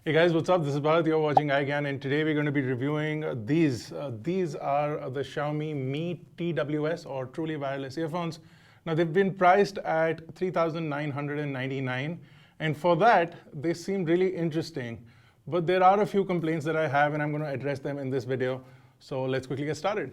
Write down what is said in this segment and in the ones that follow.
Hey guys, what's up? This is Bharat. You're watching iGyaan, and today we're going to be reviewing these. These are the Xiaomi Mi TWS or truly wireless earphones. Now they've been priced at $3,999, and for that they seem really interesting. But there are a few complaints that I have, and I'm going to address them in this video. So let's quickly get started.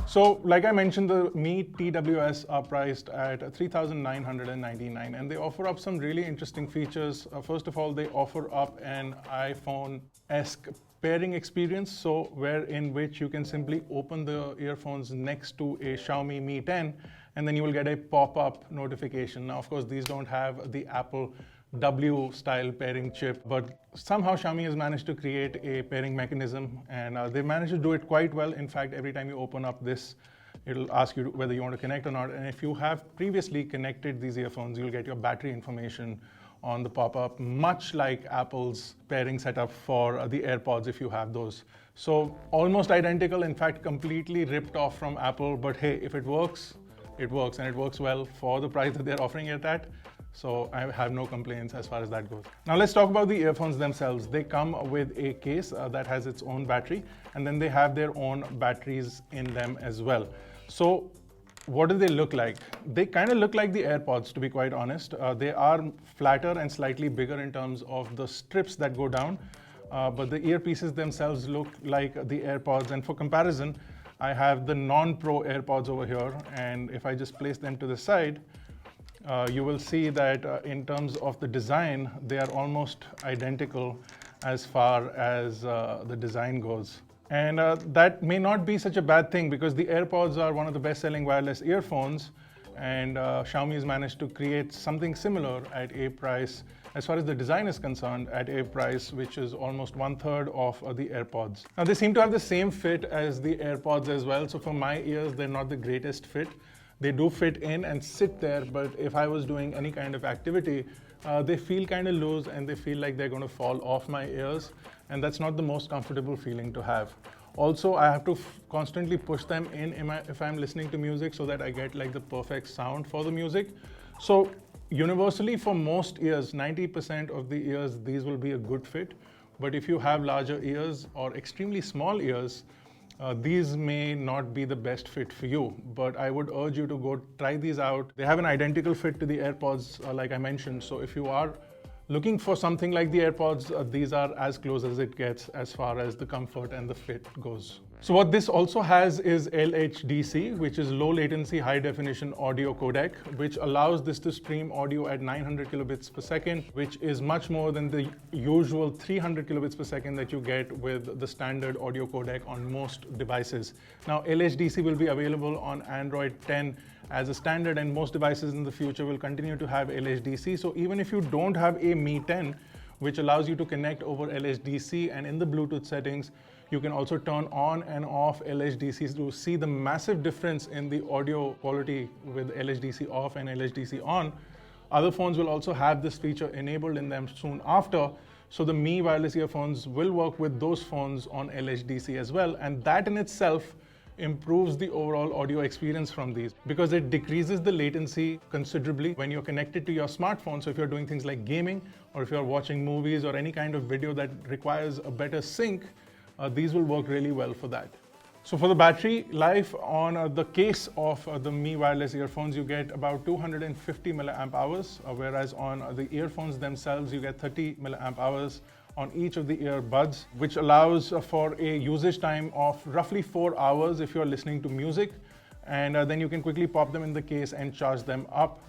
So, like I mentioned, the Mi TWS are priced at $3,999, and they offer up some really interesting features. First of all, they offer up an iPhone-esque pairing experience, so in which you can simply open the earphones next to a Xiaomi Mi 10, and then you will get a pop-up notification. Now, of course, these don't have the Apple W-style pairing chip, but somehow Xiaomi has managed to create a pairing mechanism, and they managed to do it quite well. In fact, every time you open up this, it'll ask you whether you want to connect or not, and if you have previously connected these earphones, you'll get your battery information on the pop-up, much like Apple's pairing setup for the AirPods if you have those. So almost identical, in fact, completely ripped off from Apple, but hey, if it works, it works, and it works well for the price that they're offering it at. So I have no complaints as far as that goes. Now let's talk about the earphones themselves. They come with a case that has its own battery, and then they have their own batteries in them as well. So what do they look like? They kind of look like the AirPods, to be quite honest. They are flatter and slightly bigger in terms of the strips that go down, but the earpieces themselves look like the AirPods. And for comparison, I have the non-Pro AirPods over here, and if I just place them to the side, you will see that in terms of the design, they are almost identical as far as the design goes. And that may not be such a bad thing, because the AirPods are one of the best-selling wireless earphones, and Xiaomi has managed to create something similar at a price, as far as the design is concerned, at a price which is almost 1/3 of the AirPods. Now they seem to have the same fit as the AirPods as well, so for my ears, they're not the greatest fit. They do fit in and sit there, but if I was doing any kind of activity, they feel kind of loose and they feel like they're going to fall off my ears, and that's not the most comfortable feeling to have. Also, I have to constantly push them in if I'm listening to music, so that I get like the perfect sound for the music. So universally, for most ears, 90% of the ears, these will be a good fit. But if you have larger ears or extremely small ears, these may not be the best fit for you, but I would urge you to go try these out. They have an identical fit to the AirPods, like I mentioned. So if you are looking for something like the AirPods, these are as close as it gets as far as the comfort and the fit goes. So what this also has is LHDC, which is low latency, high definition audio codec, which allows this to stream audio at 900 kilobits per second, which is much more than the usual 300 kilobits per second that you get with the standard audio codec on most devices. Now LHDC will be available on Android 10 as a standard, and most devices in the future will continue to have LHDC. So even if you don't have a Mi 10, which allows you to connect over LHDC, and in the Bluetooth settings, you can also turn on and off LHDC to see the massive difference in the audio quality with LHDC off and LHDC on. Other phones will also have this feature enabled in them soon after. So the Mi wireless earphones will work with those phones on LHDC as well. And that in itself improves the overall audio experience from these, because it decreases the latency considerably when you're connected to your smartphone. So if you're doing things like gaming, or if you're watching movies or any kind of video that requires a better sync, these will work really well for that. So for the battery life on the case of the Mi wireless earphones, you get about 250 milliamp hours, whereas on the earphones themselves, you get 30 milliamp hours on each of the earbuds, which allows for a usage time of roughly 4 hours if you're listening to music, and then you can quickly pop them in the case and charge them up.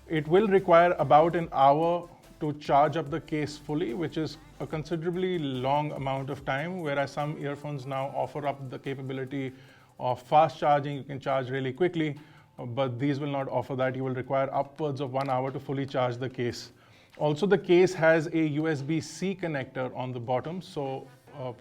It will require about an hour to charge up the case fully, which is a considerably long amount of time, whereas some earphones now offer up the capability of fast charging. You can charge really quickly, but these will not offer that. You will require upwards of 1 hour to fully charge the case. Also, the case has a USB-C connector on the bottom, so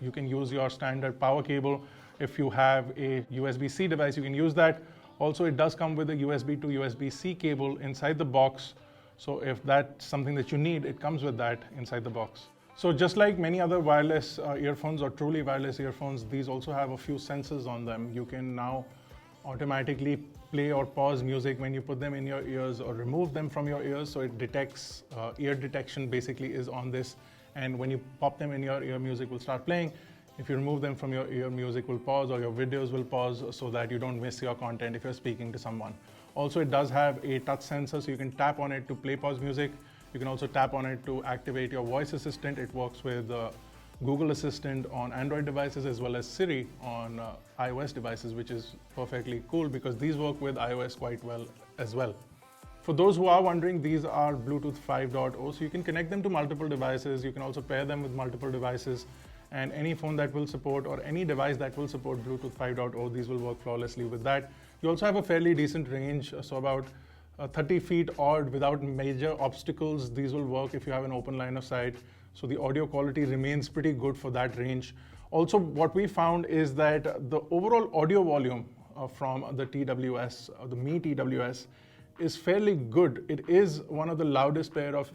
you can use your standard power cable. If you have a USB-C device, you can use that. Also, it does come with a USB to USB-C cable inside the box. So if that's something that you need, it comes with that inside the box. So just like many other wireless earphones or truly wireless earphones, these also have a few sensors on them. You can now automatically play or pause music when you put them in your ears or remove them from your ears. So it detects, ear detection basically is on this. And when you pop them in your ear, music will start playing. If you remove them from your ear, music will pause or your videos will pause so that you don't miss your content if you're speaking to someone. Also, it does have a touch sensor, so you can tap on it to play pause music. You can also tap on it to activate your voice assistant. It works with Google Assistant on Android devices as well as Siri on iOS devices, which is perfectly cool because these work with iOS quite well as well. For those who are wondering, these are Bluetooth 5.0, so you can connect them to multiple devices. You can also pair them with multiple devices, and any phone that will support or any device that will support Bluetooth 5.0, these will work flawlessly with that. You also have a fairly decent range, so about 30 feet odd without major obstacles. These will work if you have an open line of sight. So the audio quality remains pretty good for that range. Also, what we found is that the overall audio volume from the TWS, the Mi TWS, is fairly good. It is one of the loudest pair of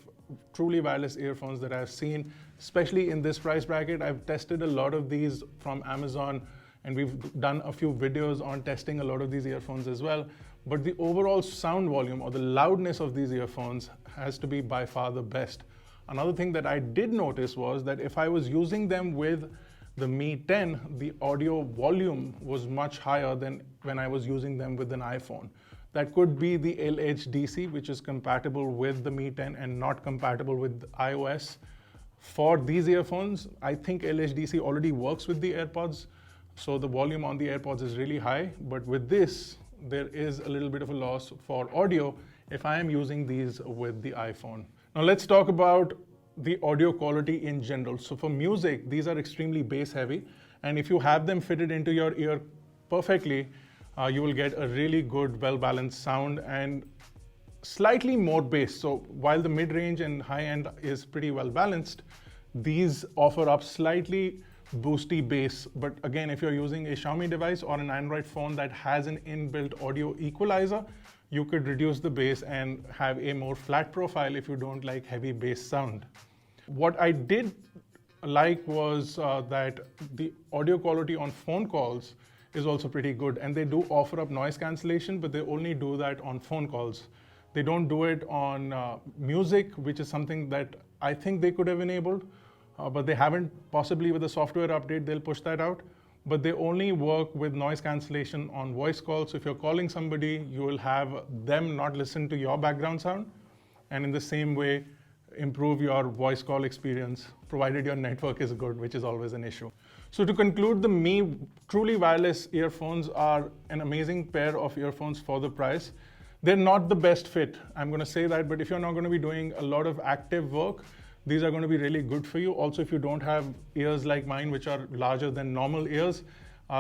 truly wireless earphones that I've seen, especially in this price bracket. I've tested a lot of these from Amazon, and we've done a few videos on testing a lot of these earphones as well. But the overall sound volume or the loudness of these earphones has to be by far the best. Another thing that I did notice was that if I was using them with the Mi 10, the audio volume was much higher than when I was using them with an iPhone. That could be the LHDC, which is compatible with the Mi 10 and not compatible with iOS. For these earphones, I think LHDC already works with the AirPods, so the volume on the AirPods is really high. But with this, there is a little bit of a loss for audio if I am using these with the iPhone. Now let's talk about the audio quality in general. So for music, these are extremely bass heavy, and if you have them fitted into your ear perfectly, you will get a really good, well-balanced sound and slightly more bass. So while the mid-range and high-end is pretty well-balanced, these offer up slightly boosty bass. But again, if you're using a Xiaomi device or an Android phone that has an inbuilt audio equalizer, you could reduce the bass and have a more flat profile if you don't like heavy bass sound. What I did like was that the audio quality on phone calls is also pretty good, and they do offer up noise cancellation, but they only do that on phone calls. They don't do it on music, which is something that I think they could have enabled, but they haven't. Possibly with a software update, they'll push that out. But they only work with noise cancellation on voice calls. So if you're calling somebody, you will have them not listen to your background sound, and in the same way, improve your voice call experience, provided your network is good, which is always an issue. So to conclude, the Mi truly wireless earphones are an amazing pair of earphones for the price. They're not the best fit, I'm going to say that, but if you're not going to be doing a lot of active work, these are going to be really good for you. Also, if you don't have ears like mine, which are larger than normal ears,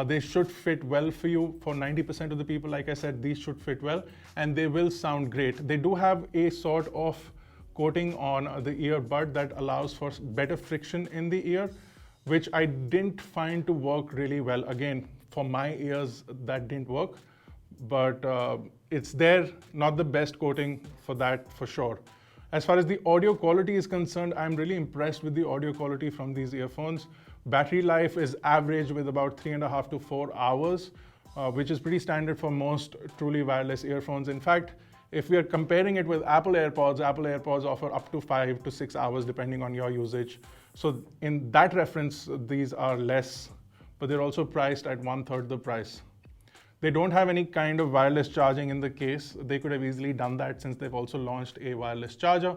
they should fit well for you. For 90% of the people, like I said, these should fit well, and they will sound great. They do have a sort of coating on the earbud that allows for better friction in the ear, which I didn't find to work really well. Again, for my ears, that didn't work, but it's there, not the best coating for that for sure. As far as the audio quality is concerned, I'm really impressed with the audio quality from these earphones. Battery life is average with about 3.5 to 4 hours, which is pretty standard for most truly wireless earphones. In fact, if we are comparing it with Apple AirPods offer up to 5 to 6 hours depending on your usage. So in that reference, these are less, but they're also priced at 1/3 the price. They don't have any kind of wireless charging in the case. They could have easily done that since they've also launched a wireless charger.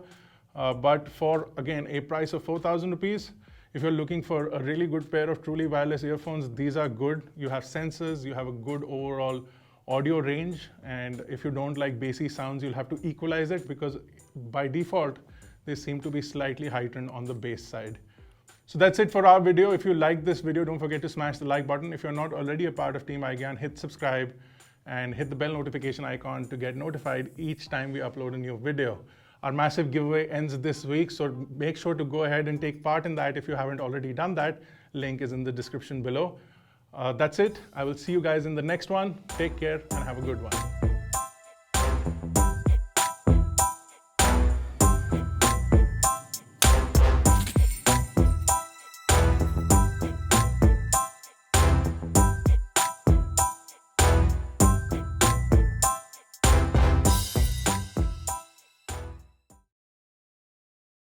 But for, again, a price of 4,000 rupees, if you're looking for a really good pair of truly wireless earphones, these are good. You have sensors, you have a good overall audio range, and if you don't like bassy sounds, you'll have to equalize it because by default, they seem to be slightly heightened on the bass side. So that's it for our video. If you like this video, don't forget to smash the like button. If you're not already a part of Team iGyaan, hit subscribe and hit the bell notification icon to get notified each time we upload a new video. Our massive giveaway ends this week, so make sure to go ahead and take part in that if you haven't already done that. Link is in the description below. That's it. I will see you guys in the next one. Take care and have a good one.